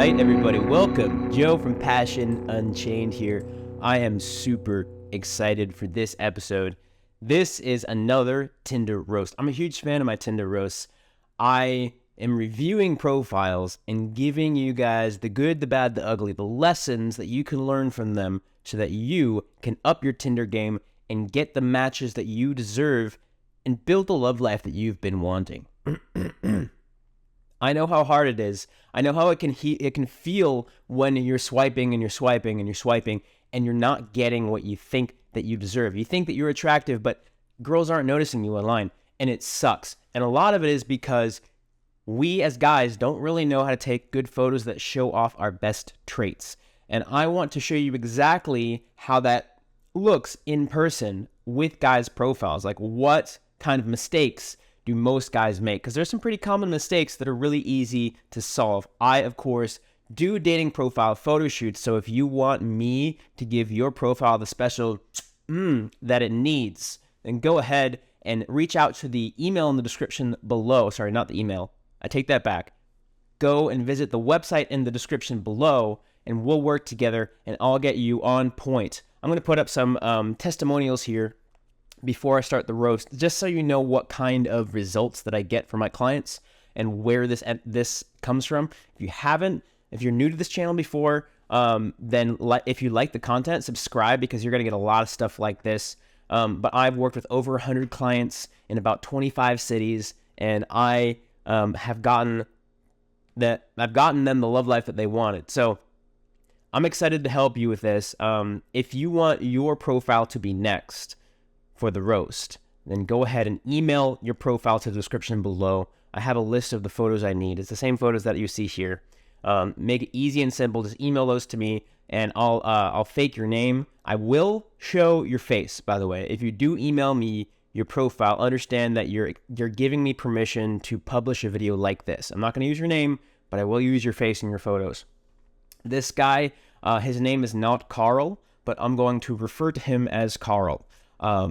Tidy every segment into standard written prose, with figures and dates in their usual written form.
right, everybody, welcome. Joe from Passion Unchained here. I am super excited for this episode. This is another Tinder roast. I'm a huge fan of my Tinder roasts. I am reviewing profiles and giving you guys the good, the bad, the ugly, the lessons that you can learn from them so that you can up your Tinder game and get the matches that you deserve and build the love life that you've been wanting. I know how hard it is. I know how it can feel when you're swiping and you're swiping and you're swiping and you're not getting what you think that you deserve. You think that you're attractive, but girls aren't noticing you online, and it sucks. And a lot of it is because we as guys don't really know how to take good photos that show off our best traits. And I want to show you exactly how that looks in person with guys' profiles. Like, what kind of mistakes do most guys make? Because there's some pretty common mistakes that are really easy to solve. I, of course, do dating profile photo shoots. So if you want me to give your profile the special that it needs, then go ahead and reach out to the email in the description below. Sorry, not the email. I take that back. Go and visit the website in the description below, and we'll work together, and I'll get you on point. I'm going to put up some testimonials here before I start the roast, just so you know what kind of results that I get from my clients and where this comes from. If you're new to this channel before, then if you like the content, subscribe, because you're going to get a lot of stuff like this. But I've worked with over 100 clients in about 25 cities, and I have gotten them the love life that they wanted. So I'm excited to help you with this. If you want your profile to be next for the roast, then go ahead and email your profile to the description below. I have a list of the photos I need. It's the same photos that you see here. Make it easy and simple. Just email those to me, and I'll fake your name. I will show your face, by the way. If you do email me your profile, understand that you're giving me permission to publish a video like this. I'm not going to use your name, but I will use your face in your photos. This guy, his name is not Carl, but I'm going to refer to him as Carl.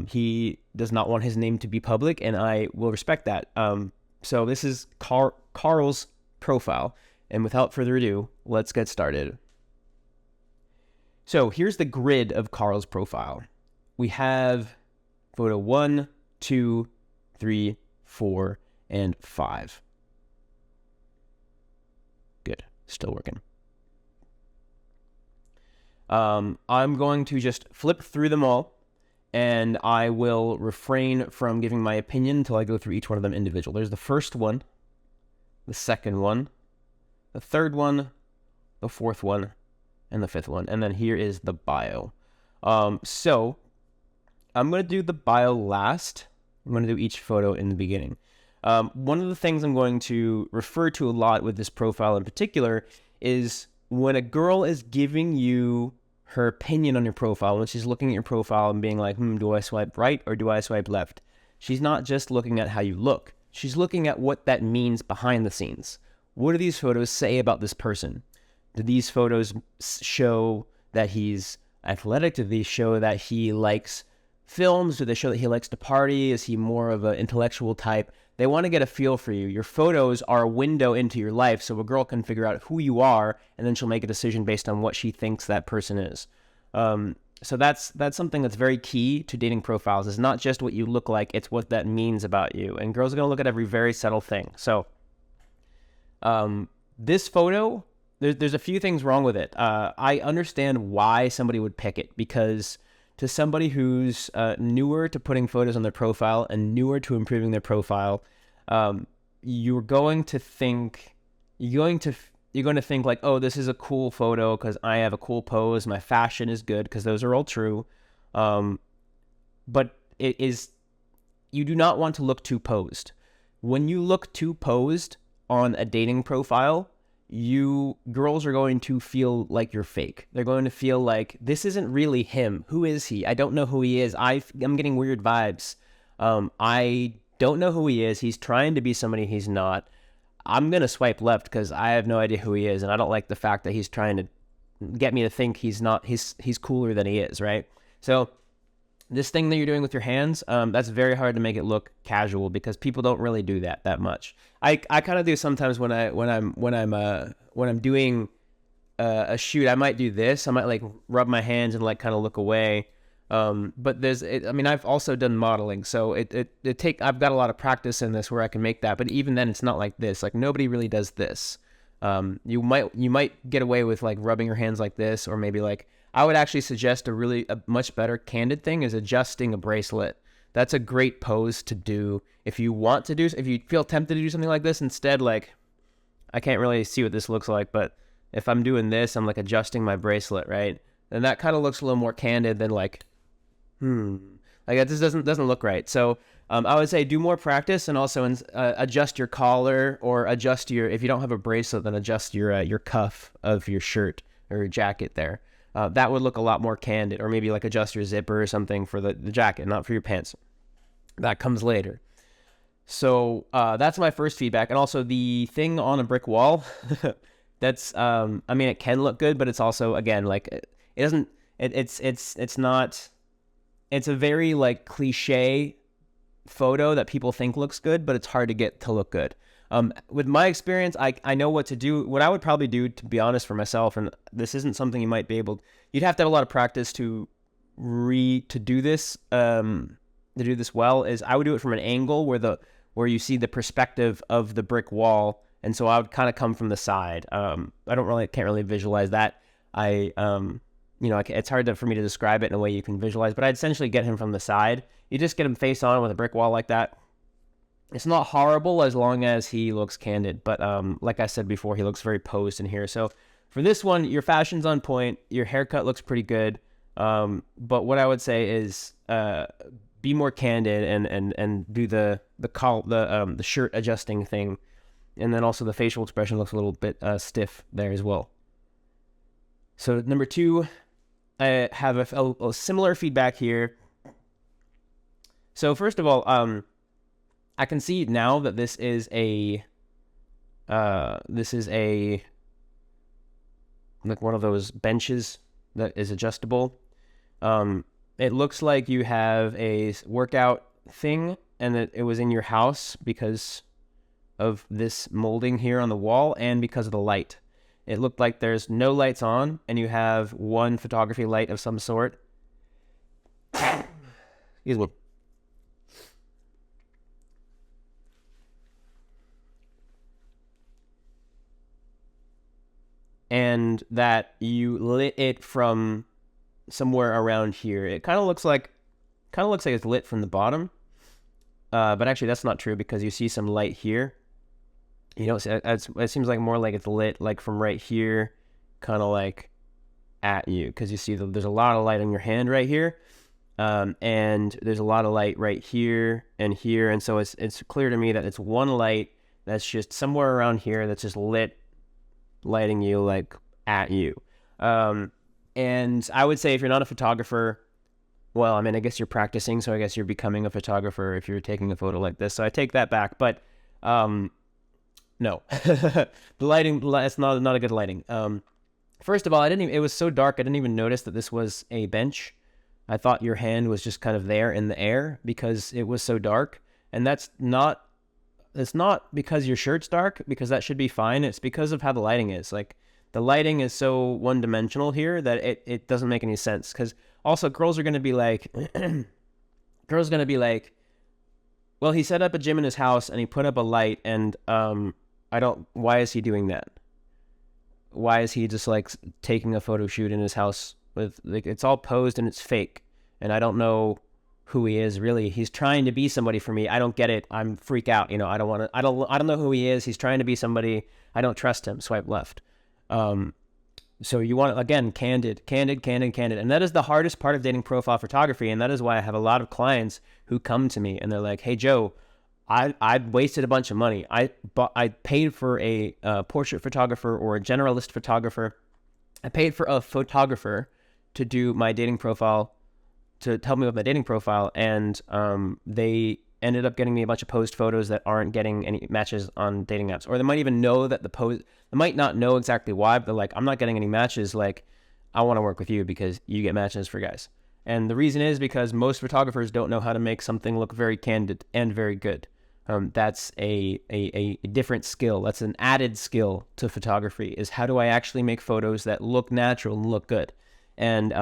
He does not want his name to be public, and I will respect that. So this is Carl's profile. And without further ado, let's get started. So here's the grid of Carl's profile. We have photo 1, 2, 3, 4, and 5. Good. Still working. I'm going to just flip through them all, and I will refrain from giving my opinion until I go through each one of them individual. There's the first one, the second one, the third one, the fourth one, and the fifth one. And then here is the bio. So I'm going to do the bio last. I'm going to do each photo in the beginning. One of the things I'm going to refer to a lot with this profile in particular is when a girl is giving you her opinion on your profile, when she's looking at your profile and being like, do I swipe right or do I swipe left? She's not just looking at how you look. She's looking at what that means behind the scenes. What do these photos say about this person? Do these photos show that he's athletic? Do they show that he likes films? Do they show that he likes to party? Is he more of an intellectual type? They want to get a feel for you. Your photos are a window into your life, so a girl can figure out who you are, and then she'll make a decision based on what she thinks that person is. So that's something that's very key to dating profiles. It's not just what you look like, it's what that means about you. And girls are going to look at every very subtle thing. So this photo, there's a few things wrong with it. I understand why somebody would pick it, because to somebody who's newer to putting photos on their profile and newer to improving their profile, you're going to think like, oh, this is a cool photo because I have a cool pose, my fashion is good, because those are all true. But you do not want to look too posed. When you look too posed on a dating profile, girls are going to feel like you're fake. They're going to feel like, this isn't really him. Who is he? I don't know who he is. I'm getting weird vibes. I don't know who he is. He's trying to be somebody he's not. I'm going to swipe left because I have no idea who he is, and I don't like the fact that he's trying to get me to think he's cooler than he is, right? So this thing that you're doing with your hands, that's very hard to make it look casual, because people don't really do that much. I kind of do sometimes when I'm doing a shoot, I might do this. I might like rub my hands and like kind of look away. But I've also done modeling, so I've got a lot of practice in this where I can make that. But even then, it's not like this. Like nobody really does this. You might get away with like rubbing your hands like this, or maybe like I would actually suggest a much better candid thing is adjusting a bracelet. That's a great pose to do if you want to do, if you feel tempted to do something like this. Instead, like, I can't really see what this looks like, but if I'm doing this, I'm like adjusting my bracelet, right? And that kind of looks a little more candid than like, like that just doesn't look right. So I would say do more practice, and also adjust your collar, or adjust if you don't have a bracelet, then adjust your cuff of your shirt or your jacket there. That would look a lot more candid, or maybe like adjust your zipper or something for the jacket, not for your pants. That comes later. So that's my first feedback. And also the thing on a brick wall, that's, it can look good, but it's also, again, like it doesn't, it's not, it's a very like cliche photo that people think looks good, but it's hard to get to look good. With my experience, I know what to do. What I would probably do, to be honest, for myself, and this isn't something you might be able, you'd have to have a lot of practice to do this, well, is I would do it from an angle where you see the perspective of the brick wall. And so I would kind of come from the side. I can't really visualize that. It's hard for me to describe it in a way you can visualize, but I'd essentially get him from the side. You just get him face on with a brick wall like that. It's not horrible as long as he looks candid, but like I said before, he looks very posed in here. So for this one, your fashion's on point, your haircut looks pretty good, but what I would say is be more candid and do the shirt adjusting thing, and then also the facial expression looks a little bit stiff there as well. So number 2, I have a similar feedback here. So first of all, I can see now that this is a like one of those benches that is adjustable. It looks like you have a workout thing, and that it was in your house because of this molding here on the wall and because of the light. It looked like there's no lights on, and you have one photography light of some sort. Excuse me. And that you lit it from somewhere around here. It kind of looks like it's lit from the bottom, but actually that's not true, because you see some light here. You don't see it seems like more like it's lit like from right here, kind of like at you, because you see there's a lot of light on your hand right here, and there's a lot of light right here, and so it's clear to me that it's one light that's just somewhere around here that's just lighting you like at you. And I would say if you're not a photographer, well, I guess you're practicing, so I guess you're becoming a photographer if you're taking a photo like this. So I take that back, but no, the lighting, it's not a good lighting. First of all, it was so dark, I didn't even notice that this was a bench. I thought your hand was just kind of there in the air because it was so dark. And it's not because your shirt's dark, because that should be fine. It's because of how the lighting is. Like, the lighting is so one-dimensional here that it doesn't make any sense. Because also girls are going to be like, well, he set up a gym in his house and he put up a light, and why is he doing that? Why is he just like taking a photo shoot in his house with, like, it's all posed and it's fake, and I don't know who he is really. He's trying to be somebody for me. I don't get it. I'm freak out. I don't know who he is. He's trying to be somebody. I don't trust him. Swipe left. So you want, again, candid. And that is the hardest part of dating profile photography. And that is why I have a lot of clients who come to me and they're like, hey, Joe, I wasted a bunch of money. I paid for a portrait photographer or a generalist photographer. I paid for a photographer to do my dating profile, to help me with my dating profile. And they ended up getting me a bunch of posed photos that aren't getting any matches on dating apps. Or they might even know that they might not know exactly why, but they're like, I'm not getting any matches. Like, I want to work with you because you get matches for guys. And the reason is because most photographers don't know how to make something look very candid and very good. That's a different skill. That's an added skill to photography, is how do I actually make photos that look natural and look good? And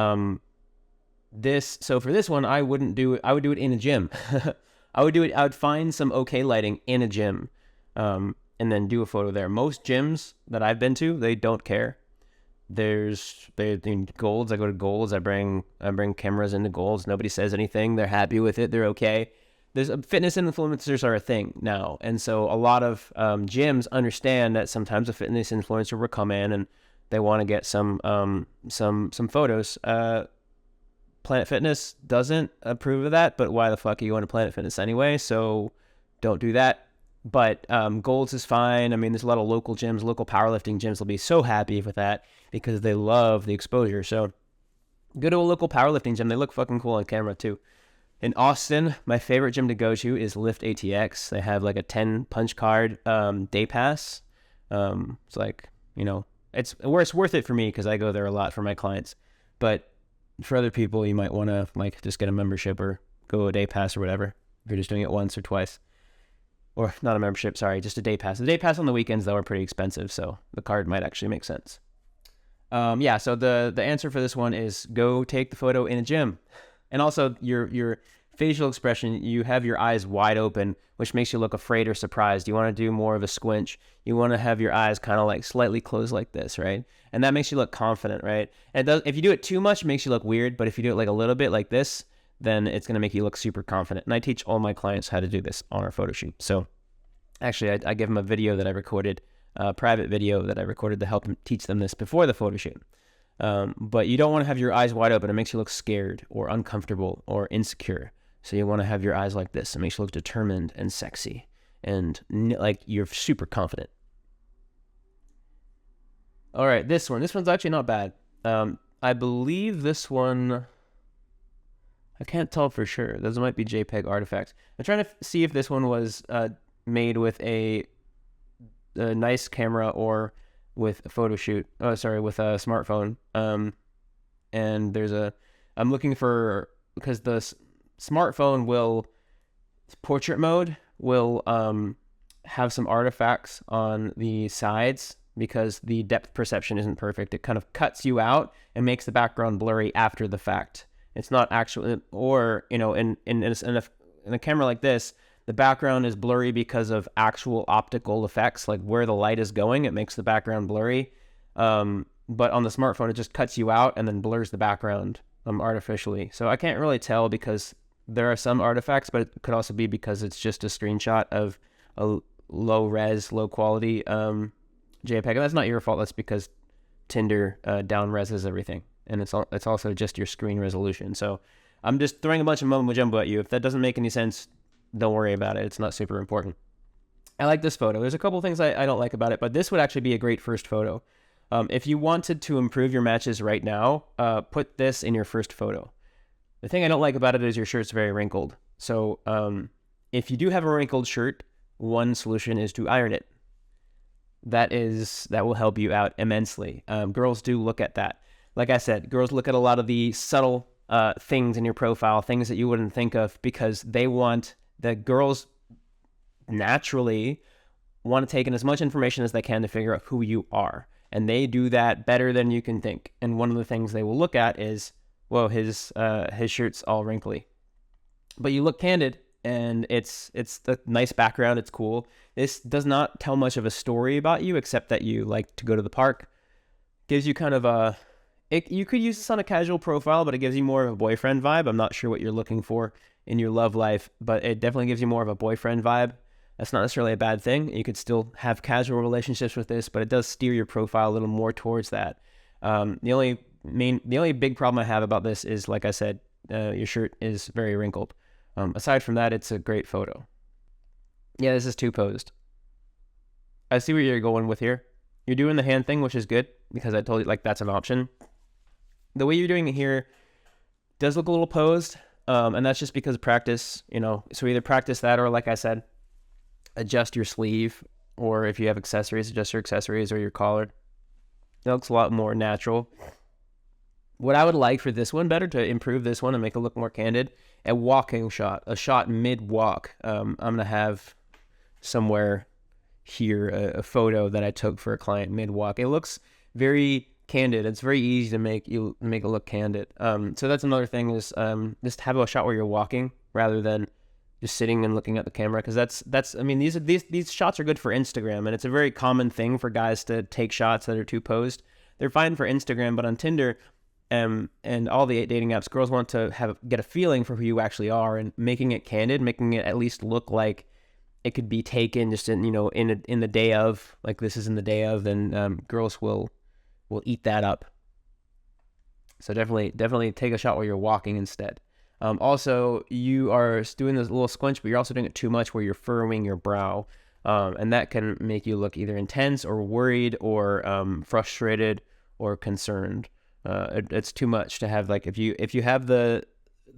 so for this one, I would do it in a gym. I would find some okay lighting in a gym, and then do a photo there. Most gyms that I've been to, they don't care. In Golds, I go to Golds, I bring cameras into Golds. Nobody says anything. They're happy with it. They're okay. Fitness influencers are a thing now. And so a lot of gyms understand that sometimes a fitness influencer will come in and they want to get some photos. Planet Fitness doesn't approve of that, but why the fuck are you going to Planet Fitness anyway? So don't do that. But Golds is fine. I mean, there's a lot of local gyms, local powerlifting gyms will be so happy with that because they love the exposure. So go to a local powerlifting gym. They look fucking cool on camera too. In Austin, my favorite gym to go to is Lift ATX. They have like a 10 punch card day pass. It's like, it's worth it for me because I go there a lot for my clients. But for other people, you might want to like just get a membership or go a day pass or whatever if you're just doing it once or twice. Or not a membership, sorry, just a day pass. The day pass on the weekends, though, are pretty expensive, so the card might actually make sense. So the answer for this one is go take the photo in a gym. And also your facial expression, you have your eyes wide open, which makes you look afraid or surprised. You want to do more of a squinch. You want to have your eyes kind of like slightly closed like this, right? And that makes you look confident, right? And if you do it too much, it makes you look weird. But if you do it like a little bit like this, then it's going to make you look super confident. And I teach all my clients how to do this on our photo shoot. So actually, I give them a video that I recorded, a private video that I recorded to help them teach them this before the photo shoot. But you don't want to have your eyes wide open. It makes you look scared or uncomfortable or insecure. So you want to have your eyes like this. It makes you look determined and sexy and like you're super confident. All right, this one's actually not bad. I believe this one, I can't tell for sure. Those might be JPEG artifacts. I'm trying to see if this one was made with a nice camera or with a photo shoot. Oh, sorry, with a smartphone. And I'm looking for, because the smartphone portrait mode will have some artifacts on the sides because the depth perception isn't perfect. It kind of cuts you out and makes the background blurry after the fact. It's not actually, or, in a camera like this, the background is blurry because of actual optical effects, like where the light is going, it makes the background blurry. But on the smartphone, it just cuts you out and then blurs the background artificially. So I can't really tell because there are some artifacts, but it could also be because it's just a screenshot of a low res, low quality JPEG. And that's not your fault. That's because Tinder down reses everything. And it's also just your screen resolution. So I'm just throwing a bunch of mumbo jumbo at you. If that doesn't make any sense, don't worry about it. It's not super important. I like this photo. There's a couple things I don't like about it, but this would actually be a great first photo. If you wanted to improve your matches right now, put this in your first photo. The thing I don't like about it is your shirt's very wrinkled. So if you do have a wrinkled shirt, one solution is to iron it. That will help you out immensely. Girls do look at that. Like I said, girls look at a lot of the subtle things in your profile, things that you wouldn't think of, because the girls naturally want to take in as much information as they can to figure out who you are. And they do that better than you can think. And one of the things they will look at is, whoa, his shirt's all wrinkly. But you look candid, and it's the nice background. It's cool. This does not tell much of a story about you, except that you like to go to the park. Gives you kind of you could use this on a casual profile, but it gives you more of a boyfriend vibe. I'm not sure what you're looking for in your love life, but it definitely gives you more of a boyfriend vibe. That's not necessarily a bad thing. You could still have casual relationships with this, but it does steer your profile a little more towards that. The only big problem I have about this is, like I said, your shirt is very wrinkled. Aside from that, it's a great photo. Yeah, this is two posed. I see where you're going with here. You're doing the hand thing, which is good, because I told you, like, that's an option. The way you're doing it here does look a little posed, and that's just because of practice, So either practice that, or like I said, adjust your sleeve, or if you have accessories, adjust your accessories or your collar. It looks a lot more natural. What I would like for this one better, to improve this one and make it look more candid, a walking shot, a shot mid-walk. I'm going to have somewhere here a photo that I took for a client mid-walk. It looks very candid. It's very easy to make it look candid. So that's another thing is just have a shot where you're walking rather than just sitting and looking at the camera, because that's I mean, these shots are good for Instagram, and it's a very common thing for guys to take shots that are too posed. They're fine for Instagram, but on Tinder and all the dating apps, girls want to get a feeling for who you actually are, and making it candid, making it at least look like it could be taken just in in the day of, like this is in the day of, then girls will eat that up. So definitely take a shot while you're walking instead. Also, you are doing this little squinch, but you're also doing it too much where you're furrowing your brow. And that can make you look either intense or worried or frustrated or concerned. It's too much to have, like, if you have the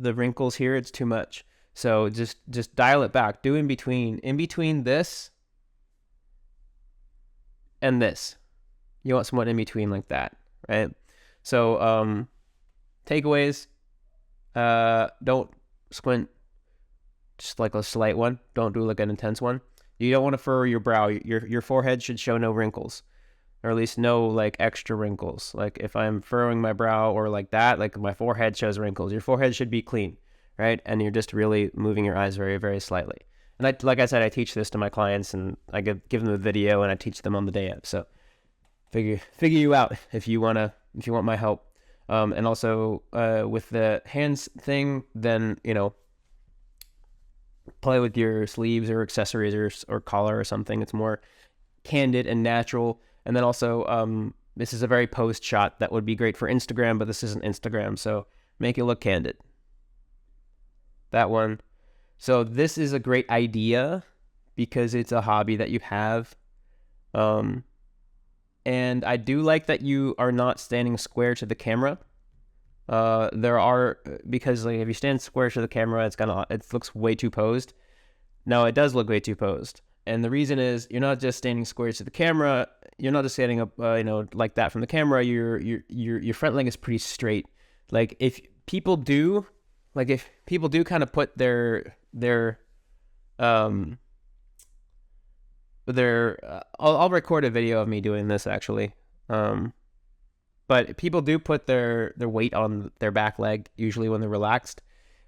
wrinkles here, it's too much. So just dial it back. Do in between this and this. You want somewhat in between like that, right? So takeaways. Don't squint, just like a slight one. Don't do like an intense one. You don't want to furrow your brow. Your forehead should show no wrinkles, or at least no like extra wrinkles. Like if I'm furrowing my brow or like that, like my forehead shows wrinkles. Your forehead should be clean, right? And you're just really moving your eyes very, very slightly. And like I said, I teach this to my clients, and I give them the video, and I teach them on the day of. So figure you out if you want my help. And also with the hands thing, then, play with your sleeves or accessories or collar or something. It's more candid and natural. And then also, this is a very posed shot that would be great for Instagram, but this isn't Instagram, so make it look candid. That one. So this is a great idea because it's a hobby that you have. And I do like that you are not standing square to the camera. Because like if you stand square to the camera, it looks way too posed. Now it does look way too posed. And the reason is you're not just standing square to the camera. You're not just standing up, like that from the camera. Your front leg is pretty straight. Like if people do kind of put I'll record a video of me doing this actually. But people do put their weight on their back leg usually when they're relaxed,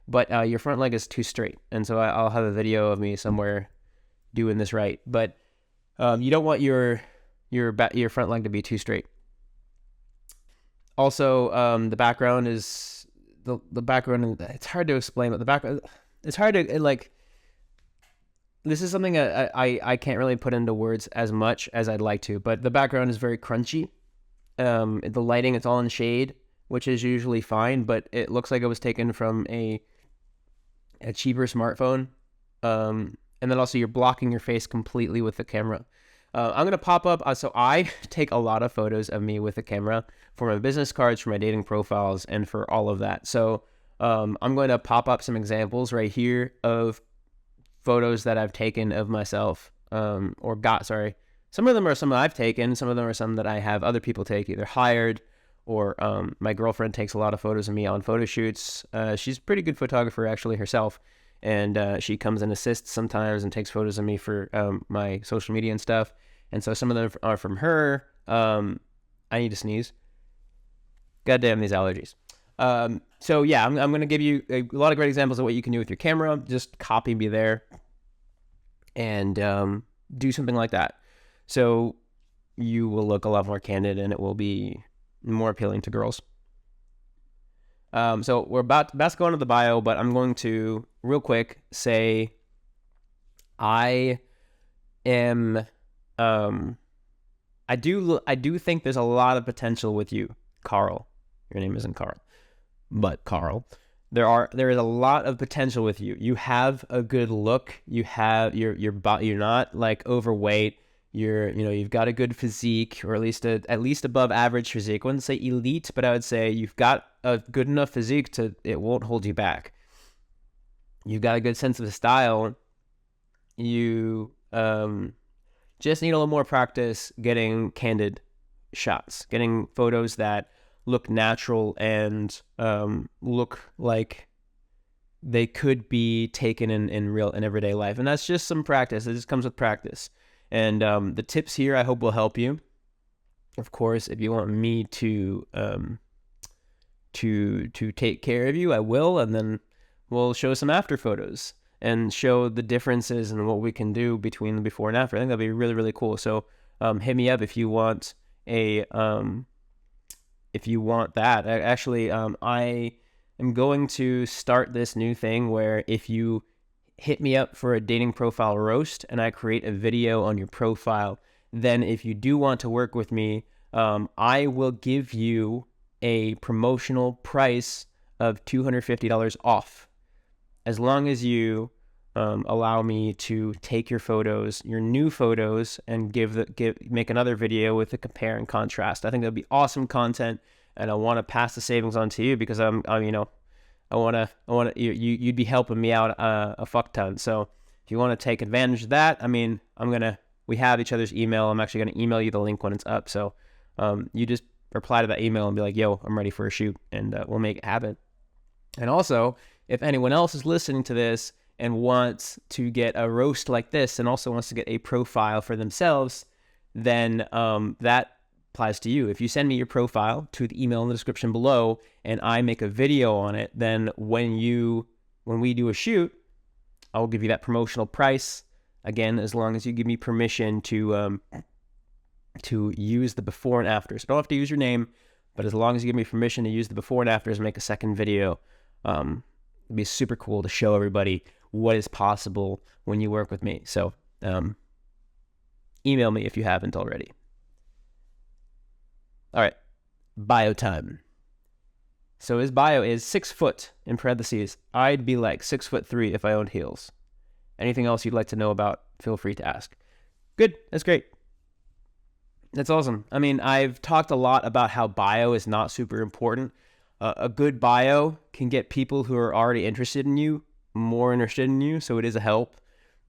but your front leg is too straight. And so I'll have a video of me somewhere doing this right. But you don't want your front leg to be too straight. Also, the background is the background. It's hard to explain, but the background, it's hard to like. This is something I can't really put into words as much as I'd like to, but the background is very crunchy. The lighting, it's all in shade, which is usually fine, but it looks like it was taken from a cheaper smartphone. And then also you're blocking your face completely with the camera. I'm going to pop up. So I take a lot of photos of me with the camera for my business cards, for my dating profiles, and for all of that. So I'm going to pop up some examples right here of photos that I've taken of myself, some of them are some I've taken, some of them are some that I have other people take, either hired or my girlfriend takes a lot of photos of me on photo shoots. She's a pretty good photographer actually herself, and she comes and assists sometimes and takes photos of me for my social media and stuff. And so some of them are from her. I need to sneeze. Goddamn these allergies. So yeah, I'm going to give you a lot of great examples of what you can do with your camera. Just copy me there and do something like that. So you will look a lot more candid and it will be more appealing to girls. So we're about to go into the bio, but I'm going to real quick say I do think there's a lot of potential with you, Carl. Your name isn't Carl, but Carl. There is a lot of potential with you. You have a good look. You're not like overweight. You've got a good physique, or at least above average physique. I wouldn't say elite, but I would say you've got a good enough physique it won't hold you back. You've got a good sense of style. You just need a little more practice getting candid shots, getting photos that look natural and look like they could be taken in everyday life. And that's just some practice. It just comes with practice. And the tips here, I hope, will help you. Of course, if you want me to take care of you, I will, and then we'll show some after photos and show the differences and what we can do between the before and after. I think that'll be really, really cool. So hit me up if you want that. I am going to start this new thing where if you hit me up for a dating profile roast and I create a video on your profile, then if you do want to work with me, I will give you a promotional price of $250 off, as long as you allow me to take your photos, your new photos, and make another video with a compare and contrast. I think that'd be awesome content, and I want to pass the savings on to you because you'd be helping me out a fuck ton. So if you want to take advantage of that, we have each other's email. I'm actually going to email you the link when it's up. So you just reply to that email and be like, yo, I'm ready for a shoot, and we'll make it happen. And also, if anyone else is listening to this and wants to get a roast like this and also wants to get a profile for themselves, then that applies to you. If you send me your profile to the email in the description below and I make a video on it, then when we do a shoot, I will give you that promotional price, again, as long as you give me permission to use the before and after. So don't have to use your name, but as long as you give me permission to use the before and afters and make a second video, it'd be super cool to show everybody what is possible when you work with me. So email me if you haven't already. All right, bio time. So his bio is 6 foot, in parentheses. I'd be like 6'3" if I owned heels. Anything else you'd like to know about, feel free to ask. Good, that's great. That's awesome. I mean, I've talked a lot about how bio is not super important. A good bio can get people who are already interested in you more interested in you, so it is a help.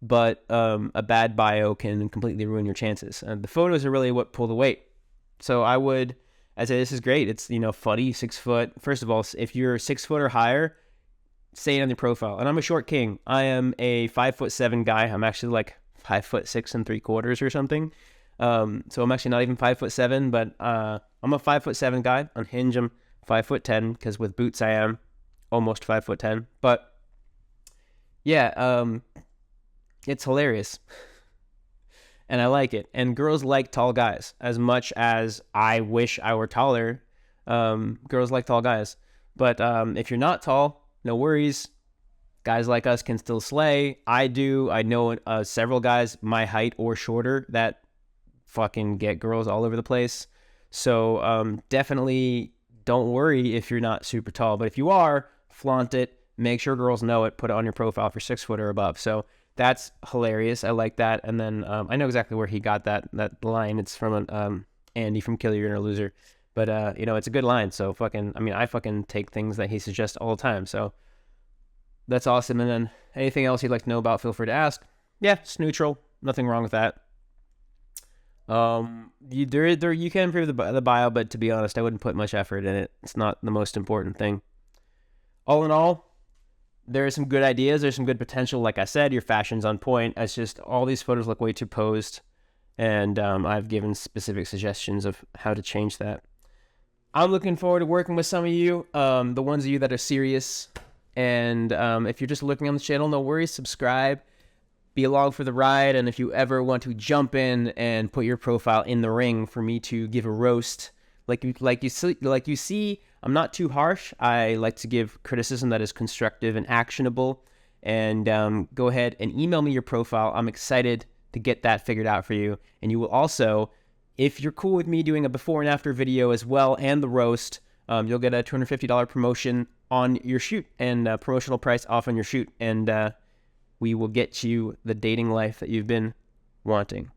But a bad bio can completely ruin your chances. The photos are really what pull the weight. So I'd say this is great. It's, funny, 6 foot. First of all, if you're 6 foot or higher, say it on your profile. And I'm a short king. I am a 5'7" guy. I'm actually like 5'6"3/4 or something. So I'm actually not even 5'7", but I'm a 5'7" guy. On Hinge, I'm 5'10", because with boots I am almost 5'10". But yeah, it's hilarious, and I like it. And girls like tall guys as much as I wish I were taller. Girls like tall guys, but if you're not tall, no worries. Guys like us can still slay. I know several guys my height or shorter that fucking get girls all over the place. So definitely don't worry if you're not super tall, but if you are, flaunt it, make sure girls know it, put it on your profile for 6 foot or above. So that's hilarious. I like that. And then I know exactly where he got that line. It's from Andy from Kill Your Inner Loser, but it's a good line. So I fucking take things that he suggests all the time. So that's awesome. And then anything else you'd like to know about, feel free to ask. Yeah, it's neutral. Nothing wrong with that. You can improve the bio, but to be honest, I wouldn't put much effort in it. It's not the most important thing. All in all, there are some good ideas. There's some good potential. Like I said, your fashion's on point. It's just all these photos look way too posed, and I've given specific suggestions of how to change that. I'm looking forward to working with some of you, the ones of you that are serious. And if you're just looking on the channel, no worries, subscribe. Be along for the ride, and if you ever want to jump in and put your profile in the ring for me to give a roast, like you see, I'm not too harsh. I like to give criticism that is constructive and actionable. And go ahead and email me your profile. I'm excited to get that figured out for you. And you will also, if you're cool with me doing a before and after video as well and the roast, you'll get a $250 promotion on your shoot and a promotional price off on your shoot. And we will get you the dating life that you've been wanting.